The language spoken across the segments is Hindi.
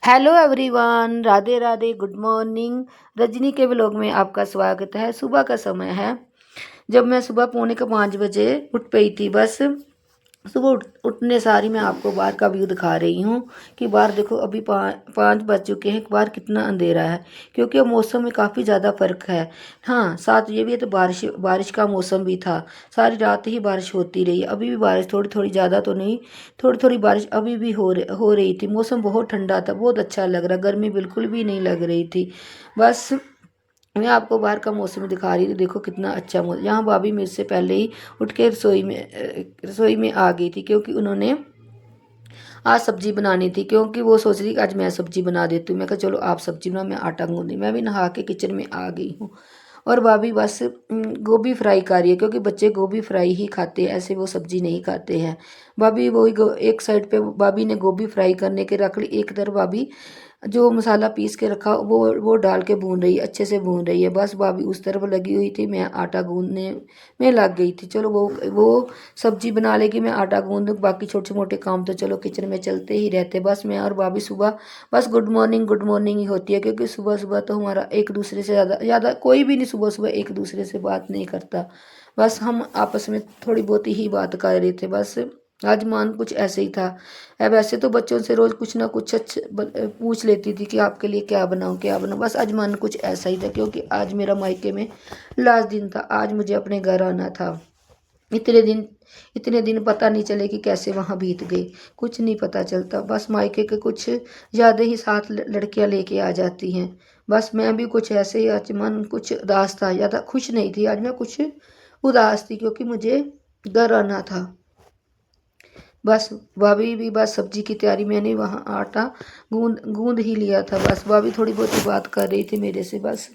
Hello everyone, Radhe Radhe, good morning. Rajni के ब्लॉग में आपका स्वागत है। सुबह का समय है। जब मैं सुबह 4:45 उठ पई थी। बस सुबह उठने सारी मैं आपको बाहर का व्यू दिखा रही हूँ कि बाहर देखो, अभी 5 बज चुके हैं। बाहर कितना अंधेरा है, क्योंकि अब मौसम में काफ़ी ज़्यादा फ़र्क है। हाँ, साथ ये भी है तो बारिश बारिश का मौसम भी था। सारी रात ही बारिश होती रही। अभी भी बारिश थोड़ी थोड़ी, ज़्यादा तो नहीं, थोड़ी थोड़ी बारिश अभी भी हो रही थी। मौसम बहुत ठंडा था, बहुत अच्छा लग रहा, गर्मी बिल्कुल भी नहीं लग रही थी। बस मैं आपको बाहर का मौसम दिखा रही थी। देखो कितना अच्छा मौसम। यहाँ भाभी मेरे से पहले ही उठ के रसोई में आ गई थी, क्योंकि उन्होंने आज सब्जी बनानी थी। क्योंकि वो सोच रही कि आज मैं सब्जी बना देती हूँ। मैं कहा चलो आप सब्जी बना, मैं आटा गूंदी। मैं भी नहा के किचन में आ गई हूँ। और भाभी बस गोभी फ्राई कर रही है, क्योंकि बच्चे गोभी फ्राई ही खाते हैं, ऐसे वो सब्जी नहीं खाते हैं। भाभी वही एक साइड पे भाभी ने गोभी फ्राई करने के रख ली। एक तरफ भाभी जो मसाला पीस के रखा वो डाल के भून रही है, अच्छे से भून रही है। बस भाभी उस तरफ लगी हुई थी, मैं आटा गूंदने में लग गई थी। चलो वो सब्जी बना लेगी, मैं आटा गूंद दूँ। बाकी छोटे मोटे काम तो चलो किचन में चलते ही रहते। बस मैं और भाभी सुबह बस गुड मॉर्निंग ही होती है, क्योंकि सुबह सुबह तो हमारा एक दूसरे से ज़्यादा ज़्यादा कोई भी नहीं सुबह सुबह एक दूसरे से बात नहीं करता। बस हम आपस में थोड़ी बहुत ही बात कर रहे थे। बस आज मान कुछ ऐसे ही था। अब वैसे तो बच्चों से रोज़ कुछ ना कुछ पूछ लेती थी कि आपके लिए क्या बनाऊँ क्या बनाऊँ। बस आज मन कुछ ऐसा ही था, क्योंकि आज मेरा मायके में लास्ट दिन था। आज मुझे अपने घर आना था। इतने दिन पता नहीं चले कि कैसे वहाँ बीत गए, कुछ नहीं पता चलता। बस मायके के कुछ यादें ही साथ लड़कियाँ लेके आ जाती हैं। बस मैं भी कुछ ऐसे ही, आज मन कुछ उदास था, ज़्यादा खुश नहीं थी। आज मैं कुछ उदास थी, क्योंकि मुझे घर आना था। बस भाभी भी बस सब्जी की तैयारी, मैंने वहाँ आटा गूंद गूंद ही लिया था। बस भाभी थोड़ी बहुत ही बात कर रही थी मेरे से। बस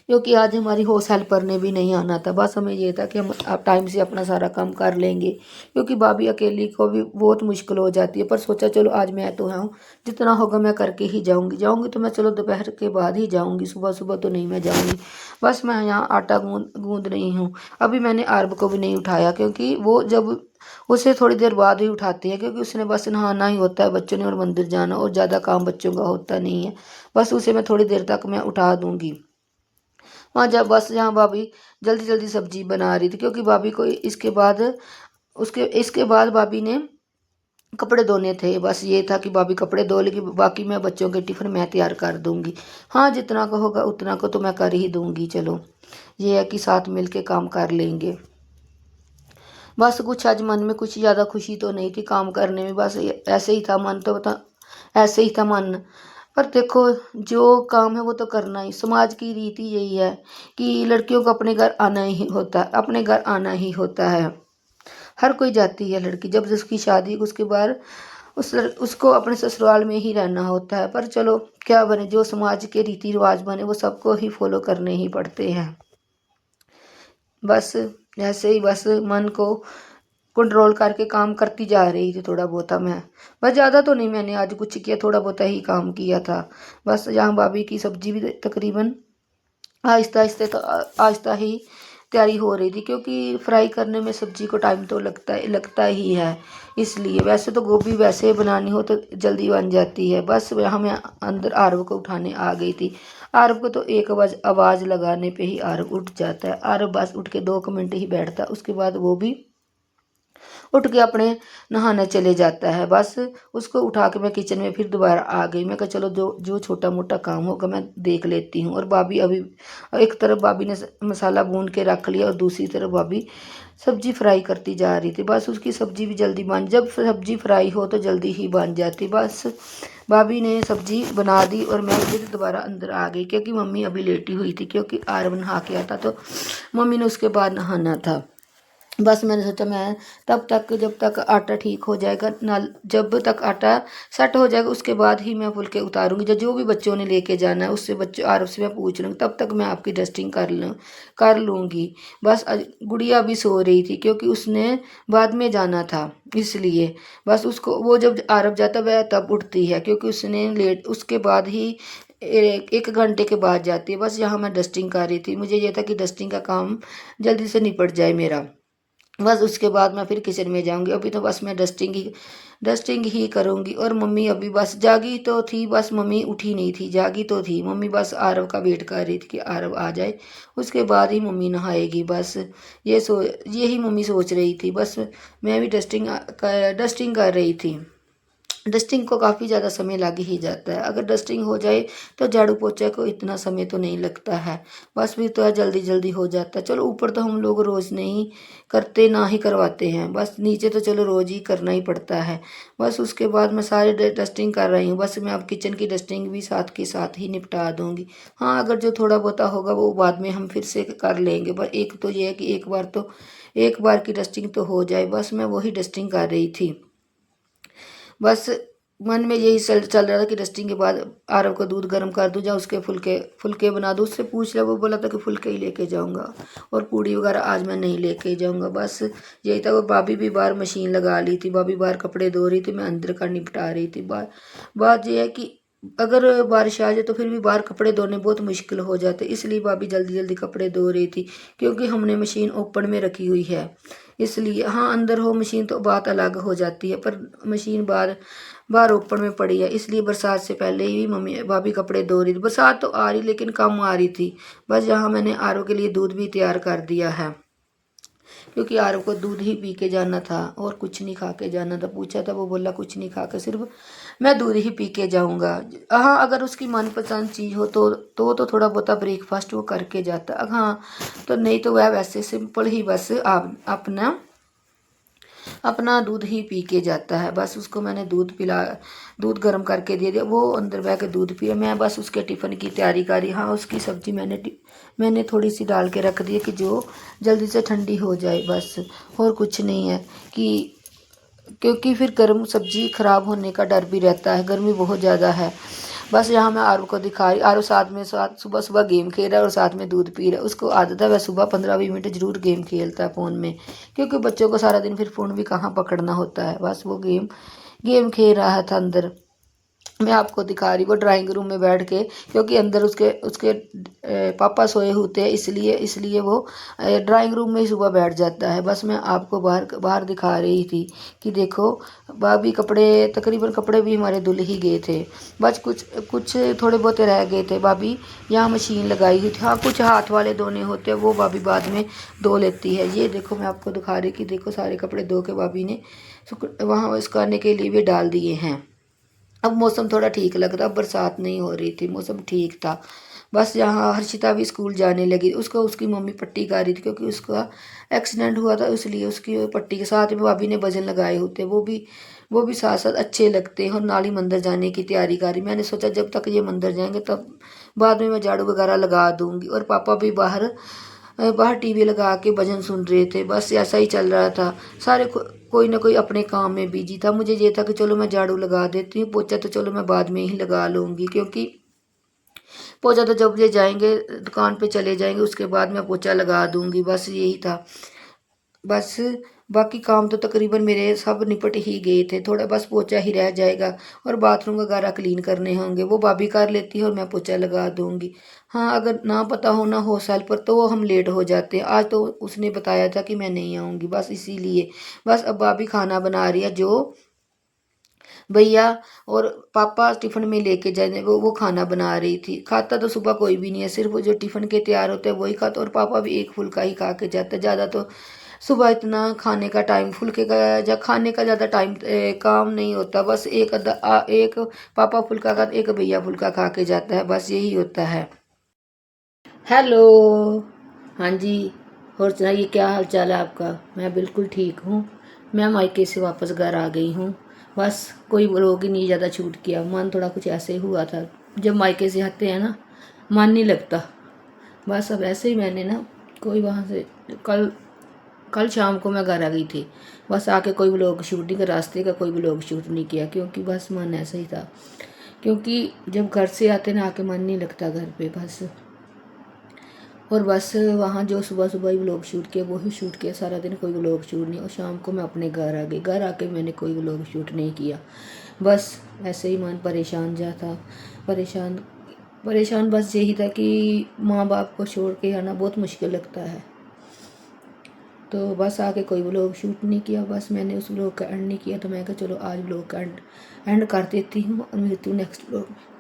क्योंकि आज हमारी हाउस हेल्पर ने भी नहीं आना था। बस हमें ये था कि हम आप टाइम से अपना सारा काम कर लेंगे, क्योंकि भाभी अकेली को भी बहुत मुश्किल हो जाती है। पर सोचा चलो आज मैं तो हूँ, जितना होगा मैं करके ही जाऊँगी तो मैं चलो दोपहर के बाद ही जाऊँगी, सुबह सुबह तो नहीं मैं जाऊँगी। बस मैं यहाँ आटा गूंद गूंद रही हूँ। अभी मैंने आरब को भी नहीं उठाया, क्योंकि वो जब उसे थोड़ी देर बाद ही उठाती है, क्योंकि उसने बस नहाना ही होता है बच्चों ने, और मंदिर जाना, और ज़्यादा काम बच्चों का होता नहीं है। बस उसे मैं थोड़ी देर तक मैं उठा दूँगी। वहाँ जब बस यहाँ भाभी जल्दी जल्दी सब्जी बना रही थी, क्योंकि भाभी को इसके बाद भाभी ने कपड़े धोने थे। बस ये था कि भाभी कपड़े धो लेगी, बाकी मैं बच्चों के टिफ़िन मैं तैयार कर दूंगी। हाँ, जितना का होगा उतना को तो मैं कर ही दूंगी। चलो ये है कि साथ मिल के काम कर लेंगे। बस कुछ आज मन में कुछ ज़्यादा खुशी तो नहीं थी काम करने में। बस ऐसे ही था मन, तो बता ऐसे ही था मन। पर देखो, जो काम है वो तो करना ही, समाज की रीति यही है कि लड़कियों को अपने घर आना ही होता है, अपने घर आना ही होता है। हर कोई जाती है लड़की, जब उसकी शादी उसके बाद उसको अपने ससुराल में ही रहना होता है। पर चलो क्या बने, जो समाज के रीति रिवाज बने वो सबको ही फॉलो करने ही पड़ते हैं। बस ऐसे ही बस मन को कंट्रोल करके काम करती जा रही थी थोड़ा बहुत मैं। बस ज़्यादा तो नहीं मैंने आज कुछ किया, थोड़ा बहुत ही काम किया था। बस यहाँ भाभी की सब्जी भी तकरीबन आहिस्ता ही तैयारी हो रही थी, क्योंकि फ्राई करने में सब्जी को टाइम तो लगता ही है। इसलिए वैसे तो गोभी वैसे बनानी हो तो जल्दी बन जाती है। बस यहाँ मैं अंदर आरव को उठाने आ गई थी। आरव को तो एक आवाज़ लगाने पे ही आरव उठ जाता है। आरव बस उठ के 2 मिनट ही बैठता है, उसके बाद वो भी उठ के अपने नहाने चले जाता है। बस उसको उठा के मैं किचन में फिर दोबारा आ गई। मैं कहा चलो जो जो छोटा मोटा काम होगा मैं देख लेती हूँ। और भाभी अभी एक तरफ भाभी ने मसाला भून के रख लिया, और दूसरी तरफ भाभी सब्जी फ्राई करती जा रही थी। बस उसकी सब्जी भी जल्दी बन, जब सब्जी फ्राई हो तो जल्दी ही बन जाती। बस भाभी ने सब्जी बना दी और मैं फिर दोबारा अंदर आ गई, क्योंकि मम्मी अभी लेटी हुई थी, क्योंकि आरव नहा के आता तो मम्मी ने उसके बाद नहाना था। बस मैंने सोचा मैं तब तक जब तक आटा ठीक हो जाएगा ना, जब तक आटा सेट हो जाएगा उसके बाद ही मैं फुलके उतारूंगी। जो भी बच्चों ने लेके जाना है उससे बच्चों आरव से मैं पूछ लूँगी, तब तक मैं आपकी डस्टिंग कर लूँगी। बस गुड़िया भी सो रही थी, क्योंकि उसने बाद में जाना था, इसलिए बस उसको वो जब आरव जाता वह तब उठती है, क्योंकि उसने लेट उसके बाद ही 1 घंटे के बाद जाती है। बस यहाँ मैं डस्टिंग कर रही थी, मुझे ये था कि डस्टिंग का काम जल्दी से निपट जाए मेरा। बस उसके बाद मैं फिर किचन में जाऊंगी। अभी तो बस मैं डस्टिंग ही करूँगी। और मम्मी अभी बस जागी तो थी, बस मम्मी उठी नहीं थी, जागी तो थी मम्मी, बस आरव का वेट कर रही थी कि आरव आ जाए, उसके बाद ही मम्मी नहाएगी। बस यही मम्मी सोच रही थी। बस मैं भी डस्टिंग कर रही थी। डस्टिंग को काफ़ी ज़्यादा समय लग ही जाता है। अगर डस्टिंग हो जाए तो झाड़ू पोछा को इतना समय तो नहीं लगता है, बस फिर तो जल्दी जल्दी हो जाता है। चलो ऊपर तो हम लोग रोज़ नहीं करते, ना ही करवाते हैं, बस नीचे तो चलो रोज़ ही करना ही पड़ता है। बस उसके बाद मैं सारे डस्टिंग कर रही हूँ। बस मैं अब किचन की डस्टिंग भी साथ के साथ ही निपटा दूँगी। हाँ, अगर जो थोड़ा बहुता होगा वो बाद में हम फिर से कर लेंगे, पर एक तो ये है कि एक बार की डस्टिंग तो हो जाए। बस मैं वही डस्टिंग कर रही थी। बस मन में यही चल रहा था कि डस्टिंग के बाद आरव को दूध गर्म कर दूँ, या उसके फुलके फुलके बना दूँ। उससे पूछ लिया, वो बोला था कि फुलके ही लेके जाऊँगा, और पूड़ी वगैरह आज मैं नहीं लेके जाऊँगा। बस यही था। वो भाभी भी बाहर मशीन लगा ली थी, भाभी बाहर कपड़े धो रही थी, मैं अंदर का निपटा रही थी। बात यह है कि अगर बारिश आ जाए तो फिर भी बाहर कपड़े धोने बहुत मुश्किल हो जाते, इसलिए भाभी जल्दी जल्दी कपड़े धो रही थी, क्योंकि हमने मशीन ओपन में रखी हुई है इसलिए। हाँ, अंदर हो मशीन तो बात अलग हो जाती है, पर मशीन बाहर बाहर ओपन में पड़ी है, इसलिए बरसात से पहले ही मम्मी भाभी कपड़े धो रही थी। बरसात तो आ रही लेकिन कम आ रही थी। बस यहाँ मैंने आरव के लिए दूध भी तैयार कर दिया है, क्योंकि आरव को दूध ही पी के जाना था और कुछ नहीं खा के जाना था। पूछा था, वो बोला कुछ नहीं खा के, सिर्फ मैं दूध ही पी के जाऊँगा। हाँ, अगर उसकी मनपसंद चीज़ हो तो थोड़ा बहुता ब्रेकफास्ट वो करके जाता। हाँ, तो नहीं तो वह वैसे सिंपल ही बस आप अपना दूध ही पी के जाता है। बस उसको मैंने दूध गर्म करके दे दिया, वो अंदर बह के दूध पिया। मैं बस उसके टिफ़िन की तैयारी करी। हाँ, उसकी सब्ज़ी मैंने थोड़ी सी डाल के रख दी है कि जो जल्दी से ठंडी हो जाए, बस और कुछ नहीं है। क्योंकि फिर गर्म सब्ज़ी ख़राब होने का डर भी रहता है, गर्मी बहुत ज़्यादा है। बस यहाँ मैं आरू को दिखा रही, आरू साथ सुबह सुबह गेम खेल रहा है और साथ में दूध पी रहा है। उसको आदत है, वह सुबह 15-20 मिनट ज़रूर गेम खेलता है फ़ोन में, क्योंकि बच्चों को सारा दिन फिर फ़ोन भी कहाँ पकड़ना होता है। बस वो गेम खेल रहा था अंदर। मैं आपको दिखा रही, वो ड्राइंग रूम में बैठ के, क्योंकि अंदर उसके उसके पापा सोए होते हैं, इसलिए वो ड्राइंग रूम में ही सुबह बैठ जाता है। बस मैं आपको बाहर दिखा रही थी कि देखो, भाभी तकरीबन कपड़े भी हमारे धुल ही गए थे। बस कुछ थोड़े बहुत रह गए थे। भाभी यहाँ मशीन लगाई हुई थी। हाँ, कुछ हाथ वाले धोने होते हैं, वो भाभी बाद में धो लेती है। ये देखो, मैं आपको दिखा रही कि देखो, सारे कपड़े धो के भाभी ने वहाँ सुखाने के लिए भी डाल दिए हैं। अब मौसम थोड़ा ठीक लग रहा, बरसात नहीं हो रही थी, मौसम ठीक था। बस यहाँ हर्षिता भी स्कूल जाने लगी। उसको उसकी मम्मी पट्टी कर रही थी, क्योंकि उसका एक्सीडेंट हुआ था, इसलिए उसकी पट्टी के साथ में भाभी ने वजन लगाए होते, वो भी साथ साथ अच्छे लगते हैं। और नाली मंदिर जाने की तैयारी कर रही। मैंने सोचा जब तक ये मंदिर जाएंगे तब बाद में मैं झाड़ू वगैरह लगा दूंगी। और पापा भी बाहर बाहर टीवी लगा के भजन सुन रहे थे। बस ऐसा ही चल रहा था। कोई ना कोई अपने काम में बिजी था। मुझे ये था कि चलो मैं झाड़ू लगा देती हूँ, पोछा तो चलो मैं बाद में ही लगा लूँगी, क्योंकि पोछा तो जब ये जाएंगे दुकान पे चले जाएंगे उसके बाद मैं पोछा लगा दूँगी। बस यही था। बस बाकी काम तो तकरीबन मेरे सब निपट ही गए थे, थोड़ा बस पोछा ही रह जाएगा। और बाथरूम वगैरह क्लीन करने होंगे, वो भाभी कर लेती है और मैं पोछा लगा दूंगी। हाँ, अगर ना पता हो ना हो साल पर तो हम लेट हो जाते हैं। आज तो उसने बताया था कि मैं नहीं आऊँगी, बस इसीलिए। बस अब भाभी खाना बना रही है, जो भैया और पापा टिफ़िन में लेके जाने वो खाना बना रही थी। खाता तो सुबह कोई भी नहीं है, सिर्फ वो जो टिफ़िन के तैयार होते हैं वही खाता। और पापा भी एक फुल्का ही खा के जाते हैं, ज़्यादा तो सुबह इतना खाने का टाइम फुल्के का या खाने का ज़्यादा टाइम काम नहीं होता। बस एक पापा फुल्का का, एक भैया फुल्का खा के जाता है, बस यही होता है। हेलो, हाँ जी, और सुनाइए क्या हाल चाल है आपका? मैं बिल्कुल ठीक हूँ। मैं मायके से वापस घर आ गई हूँ। बस कोई लोग ही नहीं ज़्यादा छूट किया, मन थोड़ा कुछ ऐसे हुआ था। जब मायके से आते हैं ना, मन नहीं लगता। बस अब ऐसे ही मैंने ना कोई वहाँ से कल शाम को मैं घर आ गई थी। बस आके कोई व्लॉग शूट नहीं, रास्ते का कोई व्लॉग शूट नहीं किया, क्योंकि बस मन ऐसा ही था। क्योंकि जब घर से आते ना, आके मन नहीं लगता घर पे बस। और बस वहाँ जो सुबह सुबह ही व्लॉग शूट किया वो ही शूट किया, सारा दिन कोई व्लॉग शूट नहीं। और शाम को मैं अपने घर आ गई, घर आके मैंने कोई व्लॉग शूट नहीं किया। बस ऐसे ही मन परेशान जा था, परेशान बस यही था कि माँ बाप को छोड़ के आना बहुत मुश्किल लगता है। तो बस आके कोई व्लॉग शूट नहीं किया, बस मैंने उस व्लॉग का एंड नहीं किया। तो मैं कहा चलो आज व्लॉग का एंड कर देती हूँ और मिलती हूँ नेक्स्ट व्लॉग में।